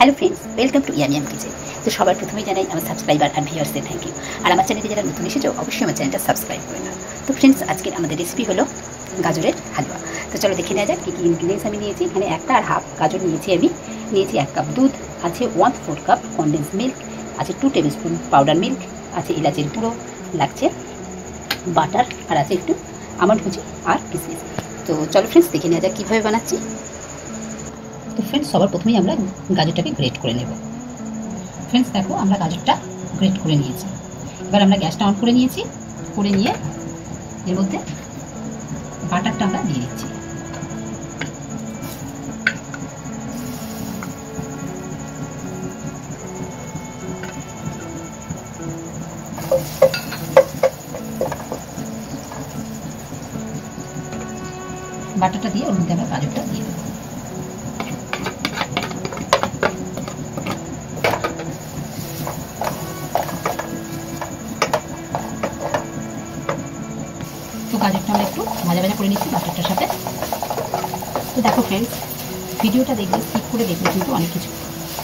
Hello friends, welcome to yummy yum kitchen. তো সবার প্রথমেই জানাই আমার সাবস্ক্রাইবার আর ভিউয়ার্সদের থ্যাংক ইউ। আর আমার চ্যানেলে যারা নতুন এসেছো অবশ্যই আমার চ্যানেলটা সাবস্ক্রাইব করে নাও। তো ফ্রেন্ডস, আজকের আমাদের রেসিপি হলো গাজরের হালুয়া। তো চলো দেখে নেওয়া যাক কী কী ইনগ্রিডিয়েন্টস আমি নিয়েছি। এখানে 1.5 গাজর নিয়েছি আমি, নিয়েছি 1 কাপ দুধ, আছে 1/4 কাপ কনডেন্স মিল্ক, আছে 2 টেবিল স্পুন পাউডার মিল্ক, আছে এলাচের গুঁড়ো, লাগছে বাটার, আর আছে একটু আমন্ড কুচি আর কিশমিশ। তো চলো ফ্রেন্ডস দেখে নেওয়া যাক কীভাবে বানাচ্ছি। তো ফ্রেন্ডস, সবার প্রথমেই আমরা গাজরটাকে গ্রেট করে নেব। ফ্রেন্ডস দেখো, আমরা গাজরটা গ্রেট করে নিয়েছি। এবার আমরা গ্যাসটা অন করে নিয়েছি, করে নিয়ে এর মধ্যে বাটারটা আমরা দিয়ে দিচ্ছি। বাটারটা দিয়ে ওর মধ্যে আমরা গাজরটা দিয়ে দেবো। তো গাজরটা আমরা একটু ভাজা ভাজা করে নিচ্ছি বাটারটার সাথে। তো দেখো ফ্রেন্ডস, ভিডিওটা দেখলে স্কিপ করে দেখলে কিন্তু অনেক কিছু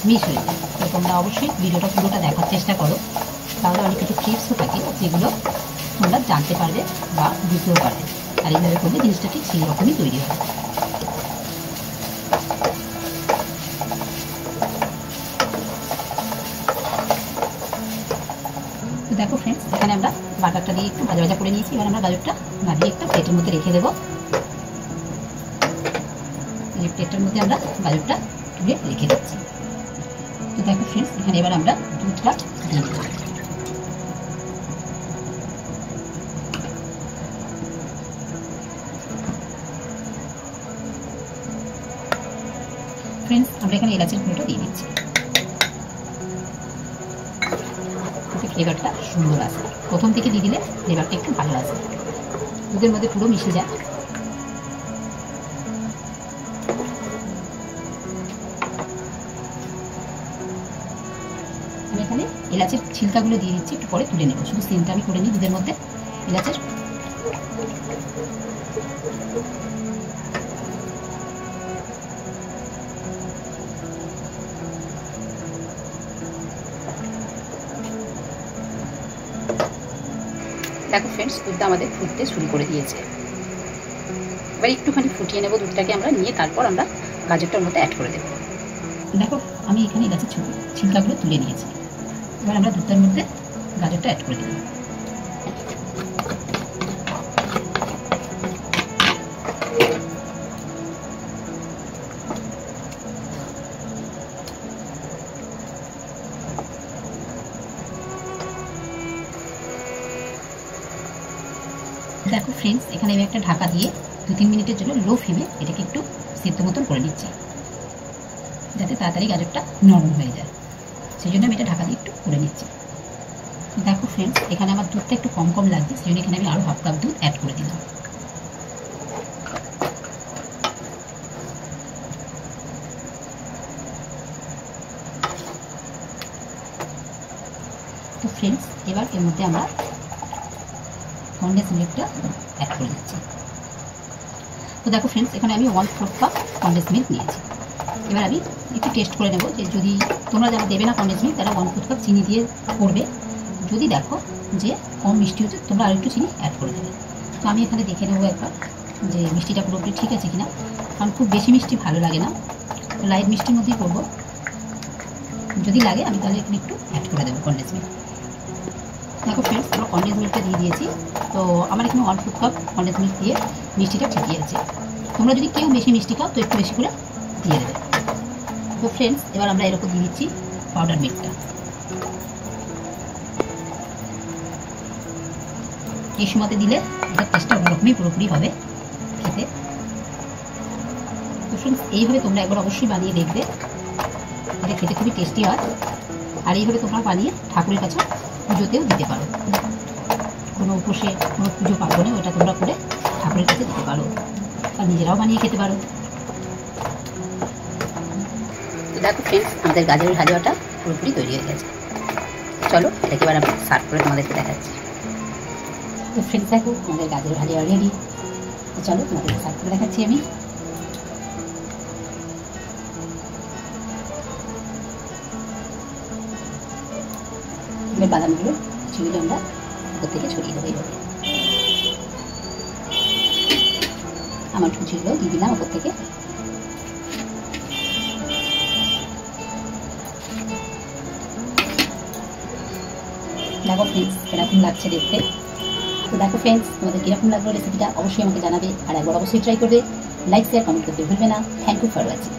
মিস হয়ে যায়। তো তোমরা অবশ্যই ভিডিওটা পুরোটা দেখার চেষ্টা করো, তাহলে অনেক কিছু টিপসও থাকে যেগুলো তোমরা জানতে পারবে বা বুঝতেও পারবে। আর এইভাবে করলে জিনিসটা ঠিক সেই রকমই তৈরি হবে। তো দেখো ফ্রেন্ডস, এখানে আমরা বাটারটা দিয়ে একটু ভাজা ভাজা করে নিয়েছি। এবার আমরা গাজরটা নাড়িয়ে একটা প্লেটের মধ্যে রেখে দেবো। এই প্লেটের মধ্যে আমরা গাজরটা তুলে রেখে দিচ্ছি। তো দেখো ফ্রেন্ডস, এখানে এবার আমরা দুধটা দিয়ে দেবো। ফ্রেন্ডস, আমরা এখানে এলাচের গুঁড়োটা দিয়ে দিচ্ছি, ফ্লেভারটা সুন্দর আসে। প্রথম থেকে দিয়ে দিলে ফ্লেভারটা একটু ভালো আসে, দুধের মধ্যে পুরো মিশে যায়। আমি এখানে এলাচের ছিলকাগুলো দিয়ে দিচ্ছি, একটু পরে তুলে নেব। শুধু সিনটা আমি করে নিই দুধের মধ্যে এলাচের। দেখো ফ্রেন্ডস, দুধটা আমাদের ফুটতে শুরু করে দিয়েছে। এবার একটুখানি ফুটিয়ে নেব দুধটাকে আমরা, নিয়ে তারপর আমরা গাজরটার মধ্যে অ্যাড করে দেব। দেখো, আমি এখানে গাছের ছিলকাগুলো তুলে নিয়েছি। এবার আমরা দুধটার মধ্যে গাজরটা অ্যাড করে দেব। দেখো ফ্রেন্ডস, এখানে আমি একটা ঢাকা দিয়ে 2-3 মিনিটের জন্য লো ফ্লেমে এটাকে একটু সেদ্ধ মতন করে নিচ্ছি, যাতে তাড়াতাড়ি গাজরটা নরম হয়ে যায়। সেই জন্য আমি এটা ঢাকা দিয়ে একটু করে নিচ্ছি। দেখো ফ্রেন্ডস, এখানে আমার দুধটা একটু কম কম লাগছে, সেই জন্য এখানে আমি আরও 1/2 কাপ দুধ অ্যাড করে দিলাম। তো ফ্রেন্ডস, এবার এর মধ্যে আমরা কনডেন্স মিল্কটা অ্যাড করে দিচ্ছি। তো দেখো ফ্রেন্ডস, এখানে আমি 1/4 কাপ কনডেন্স মিল্ক নিয়েছি। এবার আমি একটু টেস্ট করে নেব, যে যদি তোমরা যারা দেবে না কনডেন্স মিল্ক তারা 1/4 কাপ চিনি দিয়ে করবে। যদি দেখো যে কম মিষ্টি হচ্ছে, তোমরা আর একটু চিনি অ্যাড করে দেবে। তো আমি এখানে দেখে নেবো একবার যে মিষ্টিটা পুরোপুরি ঠিক আছে কিনা, কারণ খুব বেশি মিষ্টি ভালো লাগে না, লাইট মিষ্টির মধ্যেই করবো। যদি লাগে আমি তাহলে এখানে একটু অ্যাড করে দেবো কনডেন্স মিল্ক। দেখো ফ্রেন্ডস, আমরা কনডেন্স মিল্কটা দিয়ে দিয়েছি। তো আমার এখানে 1/4 কাপ কনডেন্স মিল্ক দিয়ে মিষ্টিটা ঠিকই আছে। তোমরা যদি কেউ বেশি মিষ্টি খাও তো একটু বেশি করে দিয়ে দেবে। তো ফ্রেন্ডস, এবার আমরা এরকম দিয়ে দিচ্ছি পাউডার মিল্কটা। এই সময়তে দিলে এটার টেস্টটা অন্যরকমই পুরোপুরি হবে খেতে। তো ফ্রেন্ডস, এইভাবে তোমরা একবার অবশ্যই বানিয়ে দেখবে, এটা খেতে খুবই টেস্টি হয়। আর এইভাবে তোমরা বানিয়ে ঠাকুরের কাছে পুজোতেও দিতে পারো। কোনো উপসে কোনো পুজো পার্বণে ওটা তোমরা করে ঠাকুরের কাছে দিতে পারো, আর নিজেরাও বানিয়ে খেতে পারো। তো দেখো ফ্রেন্ডস, আমাদের গাজরের হালুয়াটা পুরোপুরি তৈরি হয়ে গেছে। চলো এটাকে এবার আমি সার্ভ করে তোমাদেরকে দেখাচ্ছি। তো ফ্রেন্ডস দেখো, আমাদের গাজরের হালুয়া রেডি। তো চলো তোমাদেরকে সার্ভ করে দেখাচ্ছি আমি। এবার বাদামগুলো কিছুগুলো আমরা উপর থেকে ছড়িয়ে দেবো এইভাবে। আমার কুচিগুলো দিয়ে দিলাম উপর থেকে। দেখো ফ্রেন্ডস এরকম লাগছে দেখতে। তো দেখো ফ্রেন্ডস তোমাদের কীরকম লাগলো রেসিপিটা অবশ্যই আমাকে জানাবে, আর একবার অবশ্যই ট্রাই করবে। লাইক শেয়ার কমেন্ট করতে ভুলবে না। Thank you for watching.